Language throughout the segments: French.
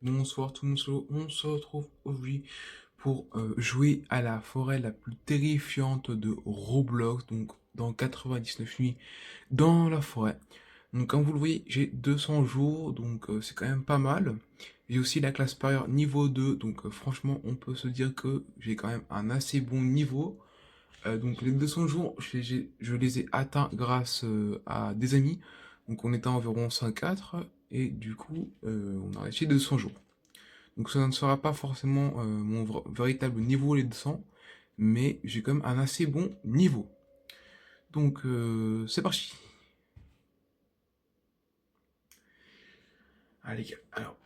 Bonsoir tout le monde, on se retrouve aujourd'hui pour jouer à la forêt la plus terrifiante de Roblox, donc dans 99 nuits dans la forêt. Donc comme vous le voyez, j'ai 200 jours, donc c'est quand même pas mal. J'ai aussi la classe supérieure niveau 2, donc franchement on peut se dire que j'ai quand même un assez bon niveau. Donc les 200 jours, je les ai atteints grâce à des amis. Donc on était à environ 5-4 et du coup on a réussi 200 jours. Donc ça ne sera pas forcément mon véritable niveau les 200, mais j'ai quand même un assez bon niveau. Donc c'est parti. Allez gars, alors,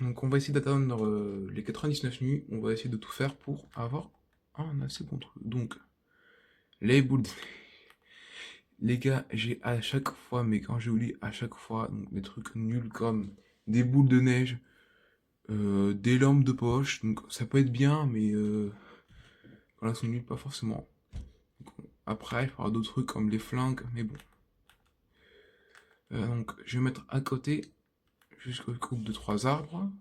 donc on va essayer d'atteindre les 99 nuits, on va essayer de tout faire pour avoir un assez bon truc. Donc, les boules, les gars, j'ai à chaque fois, mais quand je vous dis à chaque fois, donc des trucs nuls comme des boules de neige, des lampes de poche, donc ça peut être bien, mais quand elles sont nulles, pas forcément. Après, il y aura d'autres trucs comme les flingues, mais bon. Donc, je vais mettre à côté jusqu'au groupe de trois arbres.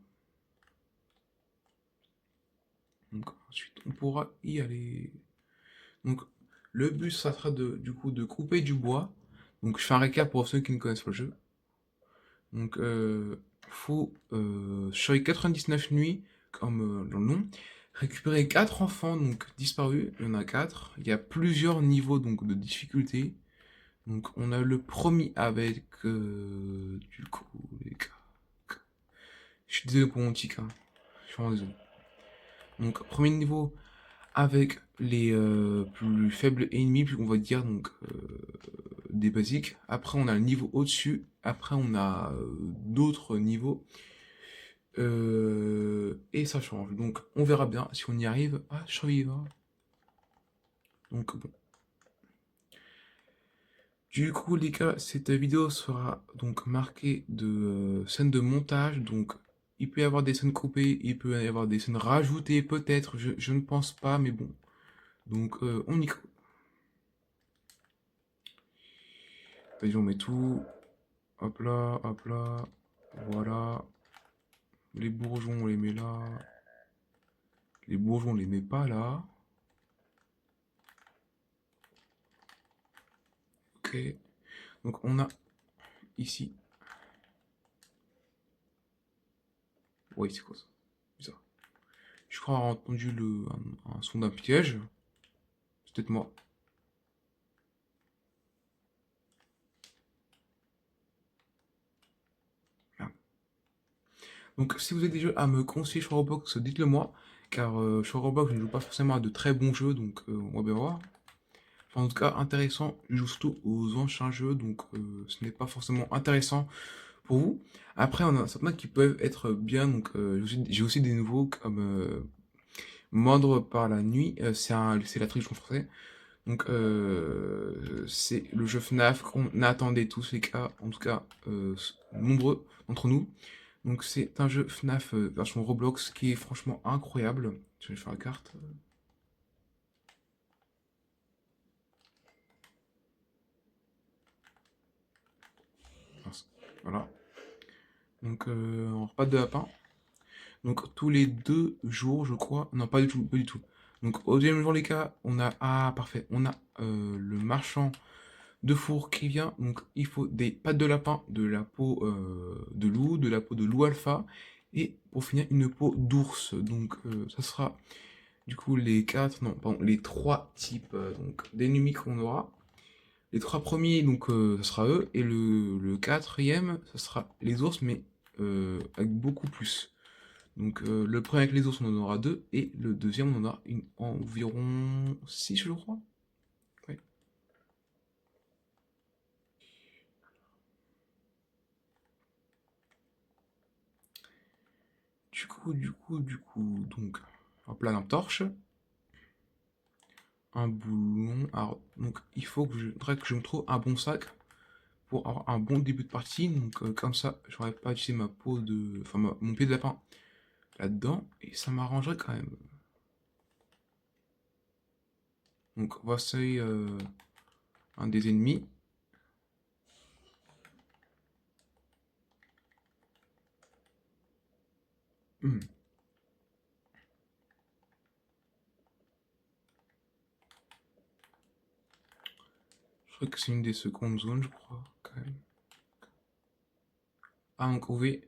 Donc, ensuite, on pourra y aller. Donc, le but, ça sera du coup de couper du bois. Donc, je fais un récap pour ceux qui ne connaissent pas le jeu. Donc, faut, sur les 99 nuits, comme dans le nom, récupérer 4 enfants donc disparus. Il y en a 4. Il y a plusieurs niveaux donc de difficulté. Donc, on a le premier avec, du coup, les gars. Je suis désolé pour mon tic, hein. Je suis vraiment désolé. Donc, premier niveau avec les plus faibles ennemis, on va dire, donc des basiques. Après, on a le niveau au-dessus. Après, on a d'autres niveaux. Et ça change. Donc, on verra bien si on y arrive à survivre. Donc, bon. Du coup, les gars, cette vidéo sera donc marquée de scènes de montage. Donc, il peut y avoir des scènes coupées, il peut y avoir des scènes rajoutées, peut-être. Je ne pense pas, mais bon. Donc, on y... Vas-y, on met tout. Hop là. Voilà. Les bourgeons, on les met là. Les bourgeons, on les met pas là. Ok. Donc, on a ici. Oui, c'est quoi ça? Bizarre. Je crois avoir entendu un son d'un piège. C'est peut-être moi. Merde. Donc, si vous avez des jeux à me conseiller sur Roblox, dites-le moi. Car sur Roblox, je ne joue pas forcément à de très bons jeux, donc on va bien voir. Enfin, en tout cas, intéressant. Je joue surtout aux anciens jeux, donc ce n'est pas forcément intéressant pour vous. Après, on a certains qui peuvent être bien, donc j'ai aussi des nouveaux comme Mordre par la nuit, c'est la traduction française. Donc c'est le jeu FNAF qu'on attendait tous les cas, en tout cas nombreux d'entre nous. Donc c'est un jeu FNAF version Roblox qui est franchement incroyable. Je vais faire la carte. Mince. Voilà. Donc on repart de lapin. Donc tous les 2 jours, je crois. Non, pas du tout, pas du tout. Donc au deuxième jour, les cas, on a... Ah, parfait. On a le marchand de four qui vient. Donc il faut des pattes de lapin, de la peau de loup, de la peau de loup alpha. Et pour finir, une peau d'ours. Donc ça sera du coup les 4, non, pardon, les 3 types donc d'ennemis qu'on aura. Les 3 premiers, donc ça sera eux. Et le quatrième, ça sera les ours, mais avec beaucoup plus. Donc le premier avec les ours, on en aura 2, et le deuxième, on en a environ 6, je crois. Ouais. Donc, hop là, lampe torche, un boulon. Alors, donc il faudrait que je me trouve un bon sac pour avoir un bon début de partie. Donc comme ça, j'aurais pas utilisé ma peau de, enfin mon pied de lapin là-dedans, et ça m'arrangerait quand même. Donc voici un des ennemis. Hmm. Je crois que c'est une des secondes zones, je crois, quand même. Ah, donc oui.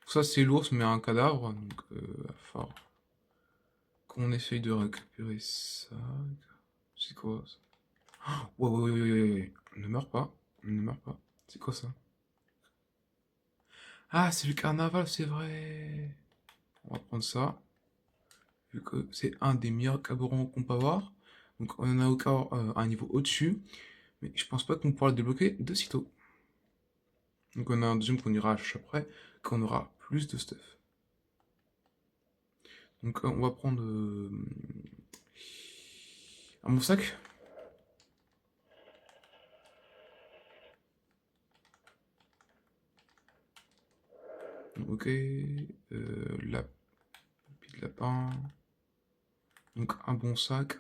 Ça, c'est l'ours, mais un cadavre. Donc, va falloir qu'on essaye de récupérer ça. C'est quoi ça? Ouais, ouais, ouais, ouais, ouais, ouais. Ne meurs pas. Ne meurs pas. C'est quoi ça? Ah, c'est le carnaval, c'est vrai. On va prendre ça. Vu que c'est un des meilleurs carburants qu'on peut avoir. Donc, on en a encore un niveau au-dessus. Mais je pense pas qu'on pourra le débloquer de sitôt. Donc, on a un deuxième qu'on ira acheter après. Quand on aura plus de stuff. Donc, on va prendre un bon sac. Ok, la de lapin. Donc un bon sac.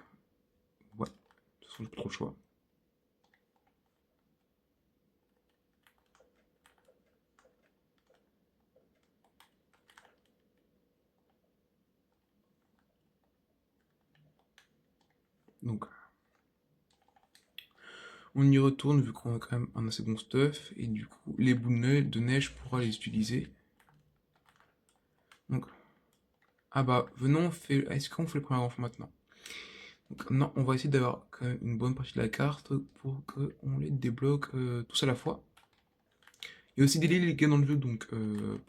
Ouais, de toute façon, j'ai pas trop le choix. Donc on y retourne vu qu'on a quand même un assez bon stuff. Et du coup, les boules de neige pourra les utiliser. Donc, ah bah, venons, est-ce qu'on fait le premier enfant maintenant? Donc, non, on va essayer d'avoir quand même une bonne partie de la carte pour qu'on les débloque tous à la fois. Il y a aussi des lits dans le jeu, donc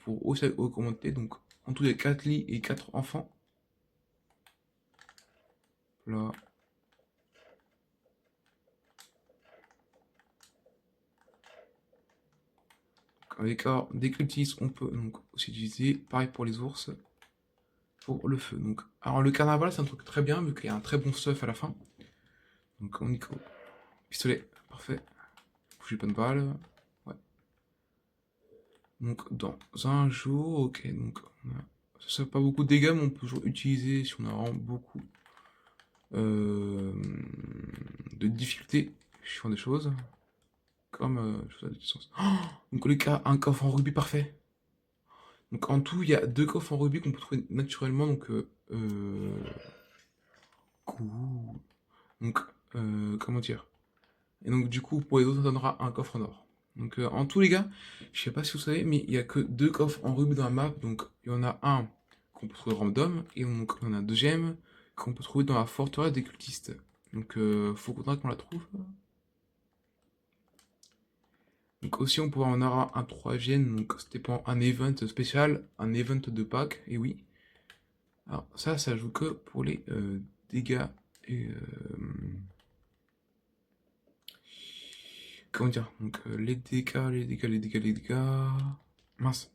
pour aussi augmenter. Donc, en tout, il y a 4 lits et 4 enfants. Là. Avec des cultistes, on peut donc aussi utiliser. Pareil pour les ours, pour le feu. Donc, alors le carnaval, c'est un truc très bien, vu qu'il y a un très bon stuff à la fin. Donc on y go. Pistolet, parfait. J'ai pas de balles. Ouais. Donc dans un jour, ok, donc ça fait pas beaucoup de dégâts, mais on peut toujours utiliser si on a vraiment beaucoup euh, de difficultés sur des choses. Comme choses à distance. Oh, donc les cas, un coffre en rubis parfait. Donc en tout, il y a 2 coffres en rubis qu'on peut trouver naturellement. Donc cool. Donc comment dire. Et donc du coup, pour les autres, on donnera un coffre en or. Donc en tous les cas, je sais pas si vous savez, mais il y a que 2 coffres en rubis dans la map. Donc il y en a un qu'on peut trouver random et donc il y en a un deuxième qu'on peut trouver dans la forteresse des cultistes. Donc faut qu'on la trouve. Donc aussi on pourra en avoir un troisième, donc c'était pas un event spécial, un event de Pâques, et oui. Alors ça joue que pour les dégâts et comment dire, donc les dégâts, les dégâts, les dégâts, les dégâts. Mince.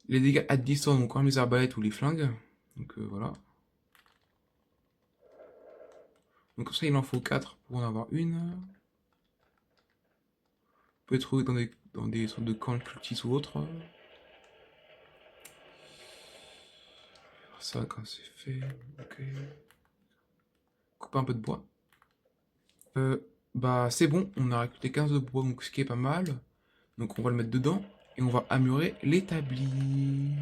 Les dégâts à distance, donc comme les arbalètes ou les flingues. Donc voilà. Donc ça il en faut 4 pour en avoir une. On peut les trouver dans des sortes de camps cultistes ou autres. Ça quand c'est fait. Ok. Couper un peu de bois. Bah c'est bon, on a récolté 15 de bois, donc ce qui est pas mal. Donc on va le mettre dedans et on va améliorer l'établi.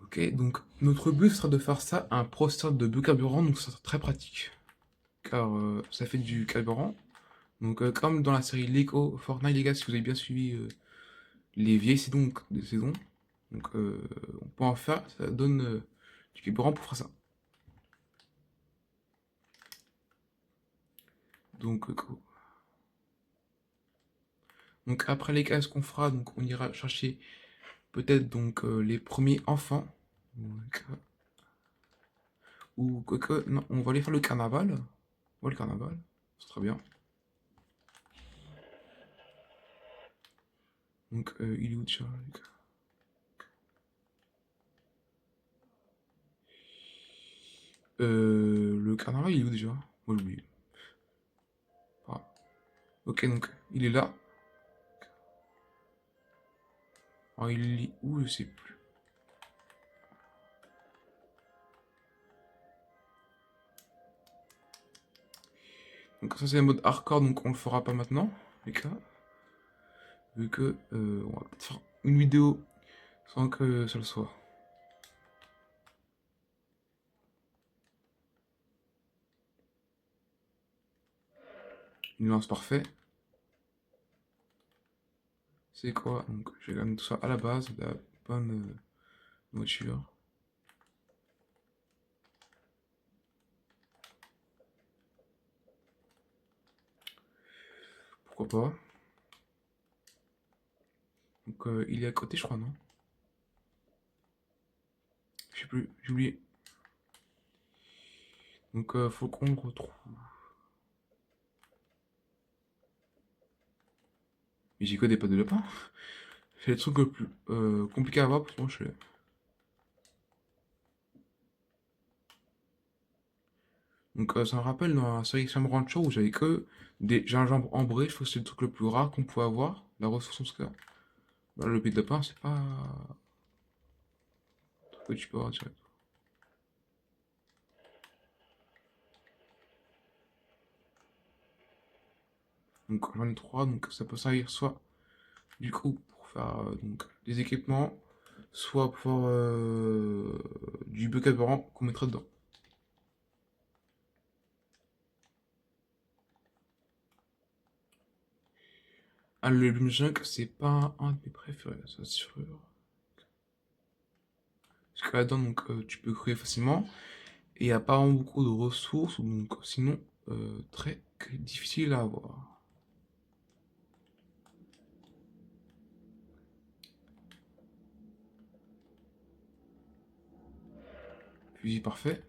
Ok, donc notre but sera de faire ça à un processeur de biocarburant, donc ça sera très pratique. Car ça fait du carburant. Donc comme dans la série Lego Fortnite, les gars, si vous avez bien suivi les vieilles saisons, donc on peut en faire, ça donne du carburant pour faire ça. Donc, donc après les cases qu'on fera, donc on ira chercher peut-être donc les premiers enfants. Donc, ou que non, on va aller faire le carnaval. Ouais, le carnaval, c'est très bien. Donc, il est où déjà, les gars? Le carnaval, il est où déjà? Moi, j'ai oublié. Ah. Ok, donc, il est là. Alors, il est où? Je sais plus. Donc, ça, c'est le mode hardcore, donc on le fera pas maintenant, les gars. Vu que, on va peut-être faire une vidéo sans que ça le soit. Une lance parfait. C'est quoi? Donc, j'ai quand même tout ça à la base, de la bonne nourriture. Pourquoi pas? Donc, il est à côté, je crois, non? Je sais plus, j'ai oublié. Donc, faut qu'on retrouve. Mais j'ai que des pâtes de lapin. C'est le truc le plus compliqué à avoir, pourtant je sais. Donc, ça me rappelle dans la série Sam Rancho où j'avais que des gingembre ambré, je trouve que c'est le truc le plus rare qu'on pouvait avoir, la ressource en tout cas. Bah, le pâte de lapin, c'est pas un truc que tu peux avoir direct. Donc, j'en ai trois, donc ça peut servir soit du coup pour faire donc, des équipements, soit pour faire du biocarburant qu'on mettrait dedans. Ah, le Bloom Junk, c'est pas un de mes préférés, ça c'est sûr. Parce que là-dedans, donc, tu peux crever facilement. Et il n'y a pas vraiment beaucoup de ressources, donc sinon, très difficile à avoir. Fusil parfait.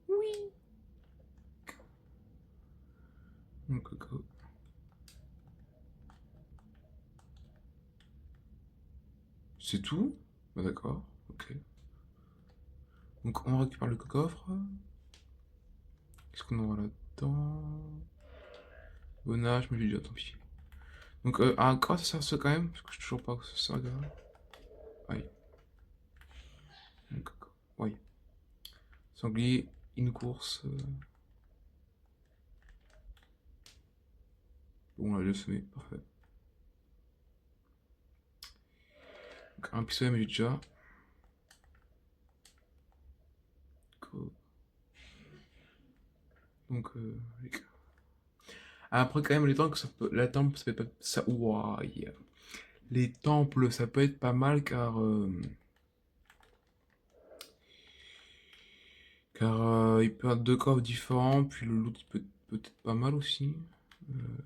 Oui. Donc, c'est tout. Bah, d'accord, ok. Donc on récupère le coffre. Qu'est-ce qu'on aura là-dedans? Bonnage, mais j'ai déjà, tant pis. Donc, quoi ça sert ça quand même? Parce que je sais toujours pas que ça sert, gars. Aïe. Donc, ouais. Sanglier, une course. Bon, là, j'ai semé, parfait. Donc, un pistolet, mais j'ai déjà. Donc, après, quand même, les temples, ça peut, la temple, ça peut pas. Ça, ouah, yeah. Les temples, ça peut être pas mal car. Car il peut avoir deux coffres différents, puis le loot il peut peut-être pas mal aussi. Euh,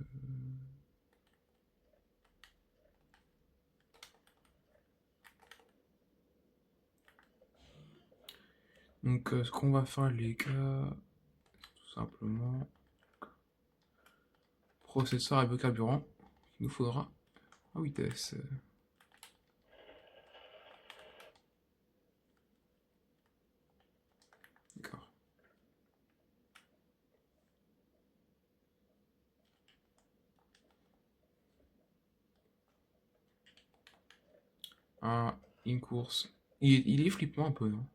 donc, ce qu'on va faire, les gars, tout simplement, processeur et biocarburant. Il nous faudra à vitesse. D'accord. Un, une course. Il est flippant un peu, non?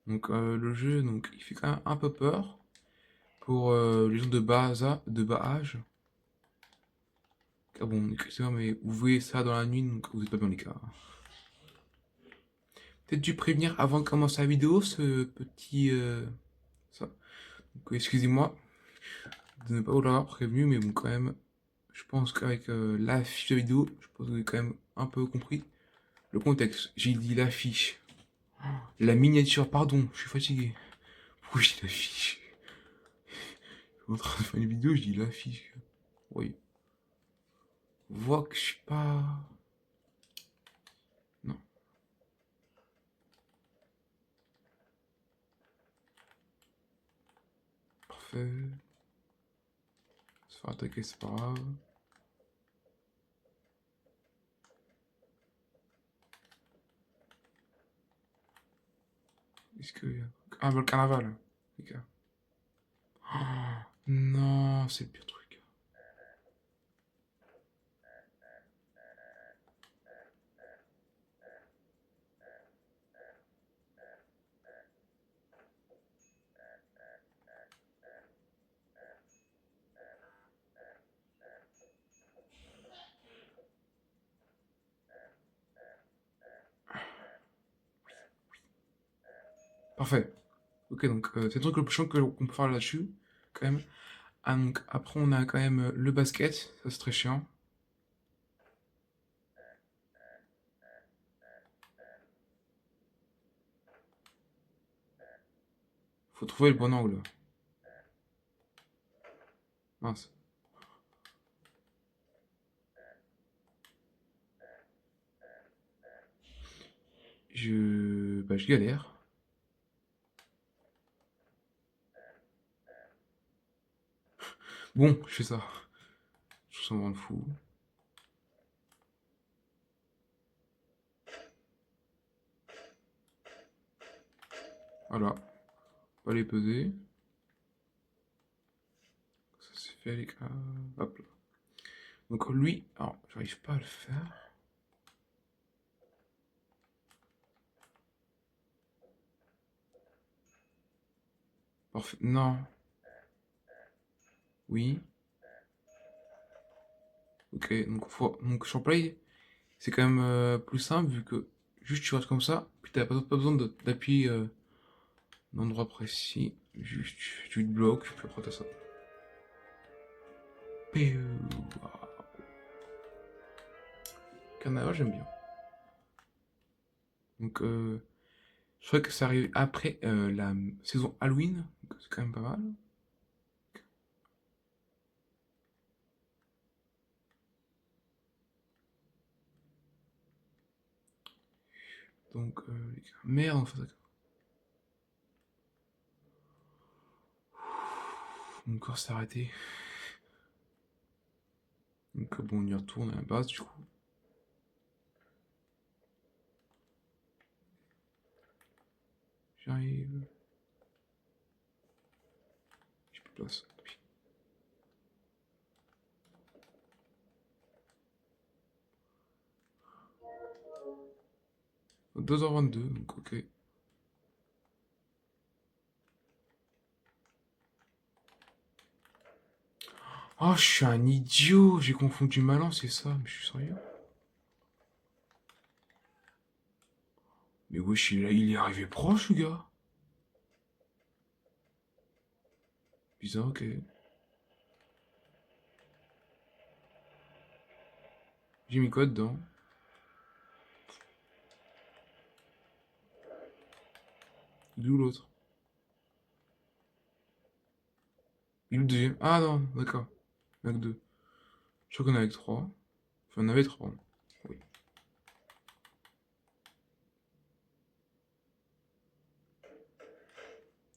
Donc, le jeu, donc, il fait quand même un peu peur pour les gens de bas âge. Ah bon, excusez-moi, mais vous voyez ça dans la nuit, donc vous êtes pas bien les gars. Peut-être dû prévenir avant de commencer la vidéo, ce petit... ça. Donc, excusez-moi de ne pas vous l'avoir prévenu, mais bon, quand même, je pense qu'avec la fiche de vidéo, je pense que vous avez quand même un peu compris le contexte. J'ai dit l'affiche. La miniature, pardon, je suis fatigué. Pourquoi je dis l'affiche? Je suis en train de faire une vidéo, je dis l'affiche. Oui. Vois que je suis pas... Non, parfait. Se faire attaquer, c'est pas grave. Est-ce que... Ah, bah, le carnaval, les gars. Oh, non, c'est le pire truc. Parfait. Ok, donc c'est le truc le plus chiant qu'on peut faire là-dessus, quand même. Ah, donc après, on a quand même le basket, ça c'est très chiant. Faut trouver le bon angle. Mince. Bah, je galère. Bon, je fais ça. Je suis vraiment fou. Voilà. On va les peser. Ça c'est fait, les gars. Hop là. Donc lui, alors, j'arrive pas à le faire. Parfait. Non. Oui. Ok, donc sur Play, c'est quand même plus simple vu que juste tu restes comme ça, puis t'as pas besoin d'appuyer un endroit précis. Juste tu te bloques, puis après t'as ça. Péu. Canada, j'aime bien. Donc je crois que ça arrive après la saison Halloween, donc c'est quand même pas mal. Donc les gars, merde, en fait. Mon corps s'est arrêté. Donc bon, on y retourne à la base du coup. J'arrive. J'ai plus de place. 2h22, donc ok. Oh, je suis un idiot, j'ai confondu Malan, c'est ça, mais je suis sérieux. Mais wesh, il est arrivé proche, le gars. Bizarre, ok. J'ai mis quoi dedans? D'où l'autre? Il est le deuxième. Ah non, d'accord. Il y en a que deux. Je crois qu'on est avec trois. Enfin, on avait trois. Oui.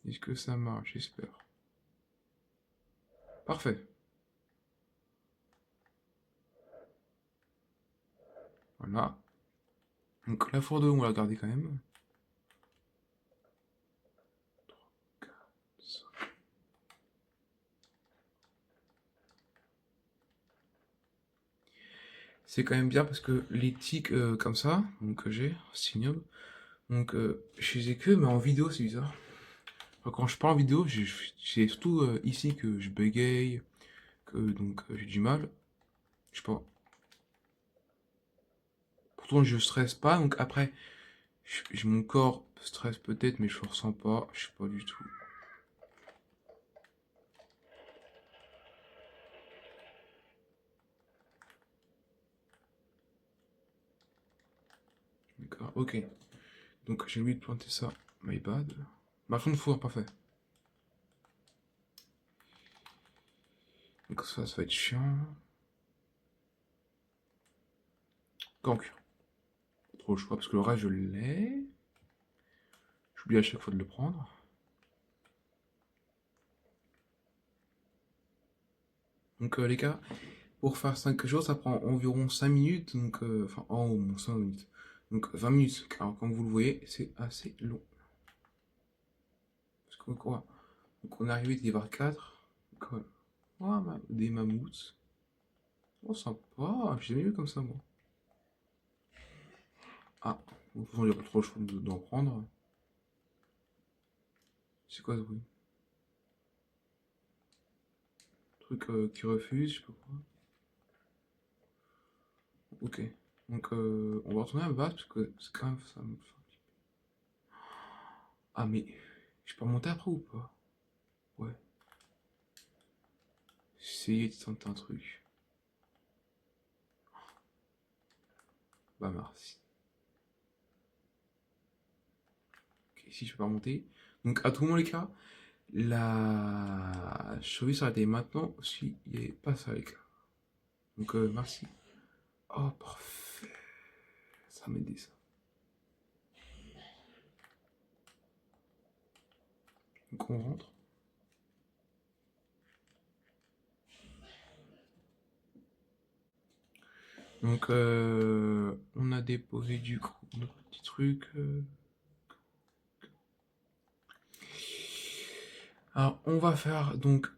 Est-ce que ça marche? J'espère. Parfait. Voilà. Donc la four de on va la garder quand même. C'est quand même bien parce que les tics comme ça, donc que j'ai, c'est ignoble. Donc je les ai que, mais en vidéo, c'est bizarre. Enfin, quand je parle en vidéo, j'ai surtout ici que je bégaye, que donc j'ai du mal. Je sais pas. Pourtant, je stresse pas, donc après, mon corps stresse peut-être, mais je le ressens pas. Je sais pas du tout. D'accord, ok. Donc j'ai oublié de planter ça. My bad. Ma fond de four, parfait. Donc ça va être chiant. Gank. Trop le choix, parce que le reste, je l'ai. J'oublie à chaque fois de le prendre. Donc les gars, pour faire 5 jours, ça prend environ 5 minutes. Donc, enfin, en haut, 5 minutes. Donc 20 minutes. Alors, comme vous le voyez, c'est assez long. Parce que quoi? Donc on est arrivé à voir 4. Donc, voilà. Oh, des mammouths. Oh, sympa. J'ai jamais vu comme ça, moi. Ah, de toute façon, il n'y a pas trop le choix d'en prendre. C'est quoi ce bruit? Truc qui refuse, je sais pas quoi. Ok. Donc, on va retourner à la base parce que c'est quand même ça. Ah, mais je peux remonter après ou pas? Ouais. Essayer de tenter un truc. Bah, merci. Ok, ici, je peux pas remonter. Donc, à tout moment, les cas, la cheville s'arrêtait maintenant si il n'y avait pas ça, les gars. Donc, merci. Oh, parfait. Ça m'a aidé, ça. Donc, on rentre. Donc, on a déposé du coup nos petits trucs. Alors, on va faire donc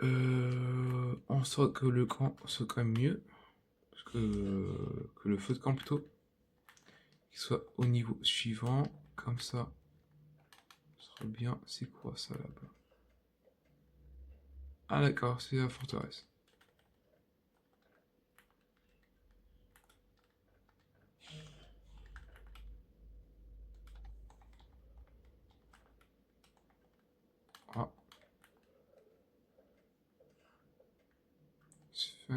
en sorte que le camp soit quand même mieux. Que le feu de camp plutôt. Qu'il soit au niveau suivant. Comme ça. Ce sera bien. C'est quoi ça là-bas? Ah d'accord, c'est la forteresse. Ah, c'est fait.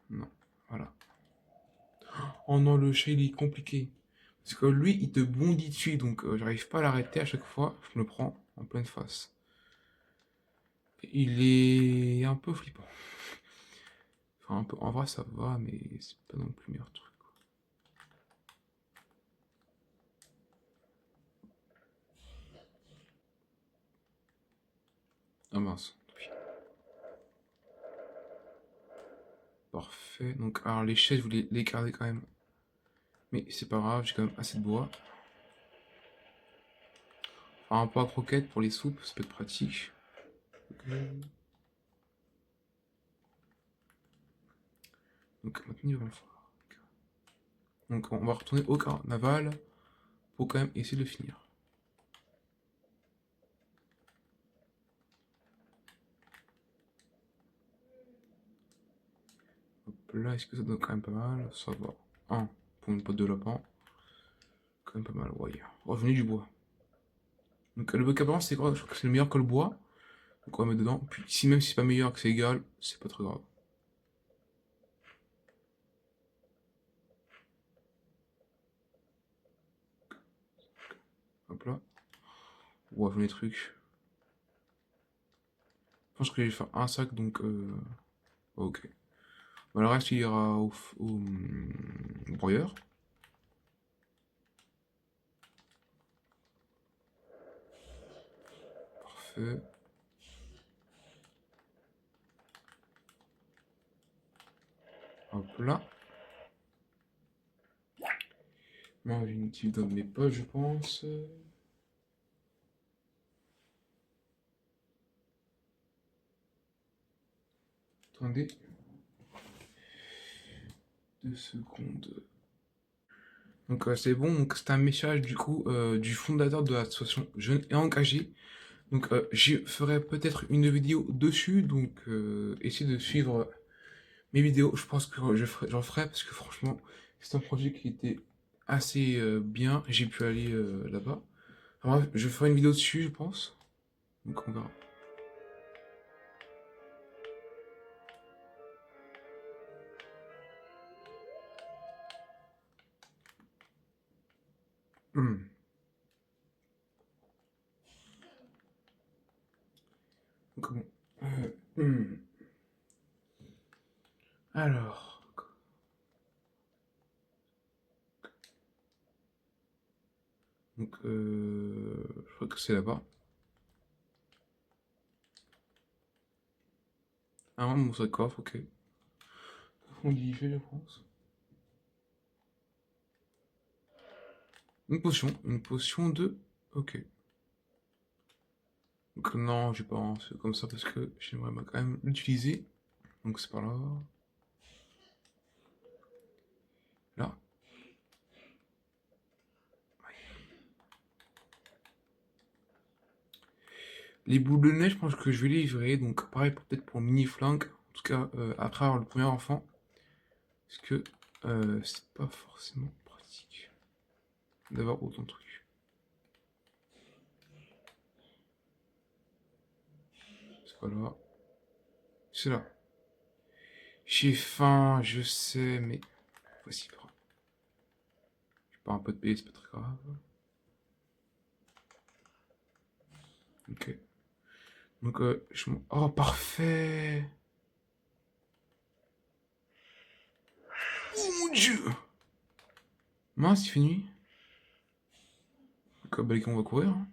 Non, voilà. Oh non, le chat il est compliqué. Parce que lui, il te bondit dessus, donc j'arrive pas à l'arrêter à chaque fois. Je me le prends en pleine face. Il est un peu flippant. Enfin, un peu. En vrai, ça va, mais c'est pas non plus le meilleur truc. Ah mince. Oui. Parfait. Donc, alors les chaises, je voulais les garder quand même. Mais c'est pas grave, j'ai quand même assez de bois. Enfin, un peu à croquette pour les soupes, ça peut être pratique. Ok. Donc maintenant, il va me falloir. Donc on va retourner au carnaval pour quand même essayer de le finir. Hop là, est-ce que ça donne quand même pas mal? Ça va. Un pour une pote de lapin. Quand même pas mal, ouais. Revenez du bois. Donc le vocabulaire c'est quoi? Je crois que c'est le meilleur que le bois. Donc on va mettre dedans. Puis si même si c'est pas meilleur que c'est égal, c'est pas très grave. Hop là. Ouais, venez les trucs. Je pense que je vais faire un sac donc ok. Bah, le reste il ira au broyeur. Parfait. Hop là. Moi j'ai une petite dans mes poches je pense. Attendez. 2 secondes. Donc c'est bon, donc c'est un message du coup du fondateur de l'association Jeunes et Engagés. Donc je ferai peut-être une vidéo dessus, donc essayez de suivre mes vidéos. Je pense que j'en ferai parce que franchement c'est un projet qui était assez bien. J'ai pu aller là-bas. Enfin, bref, je ferai une vidéo dessus, je pense. Donc on verra. Hmm. Donc bon. Hmm. Alors. Donc je crois que c'est là-bas. Ah, mon sac coffre, ok. On dit fait, je pense. Une potion de... Ok. Donc non, j'ai pas lancé comme ça parce que j'aimerais quand même l'utiliser. Donc c'est par là. Là. Les boules de neige, je pense que je vais les livrer. Donc pareil peut-être pour mini flingue. En tout cas, après avoir le premier enfant. Parce que c'est pas forcément pratique. d'avoir autant de trucs. C'est pas là. C'est là. J'ai faim, je sais, mais voici pas. J'ai pas un peu de paix, c'est pas très grave. Ok. Donc, oh, parfait! Oh mon dieu! Mince, il fait nuit. Donc, bah, les gars, on va courir. Hein.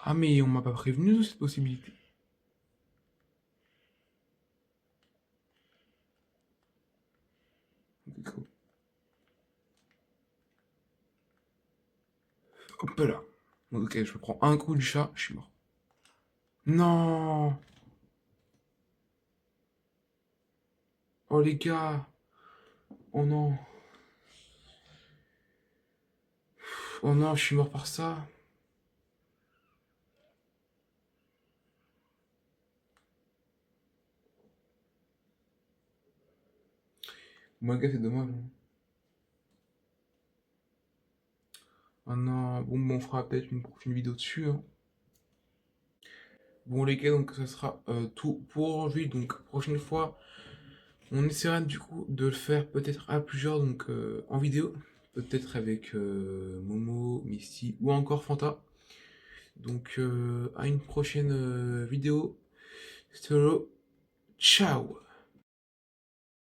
Ah, mais on m'a pas prévenu de cette possibilité. Ok, cool. Hop là. Ok, je me prends un coup du chat, je suis mort. Non! Oh les gars! Oh non! Oh non, je suis mort par ça. Bon, les gars, c'est dommage. Hein. Oh non, bon, on fera peut-être une prochaine vidéo dessus. Hein. Bon, les gars, donc ça sera tout pour aujourd'hui. Donc, prochaine fois, on essaiera du coup de le faire peut-être à plusieurs, donc en vidéo. Peut-être avec Momo, Misty ou encore Fanta. Donc, à une prochaine vidéo. C'était Lolo. Ciao!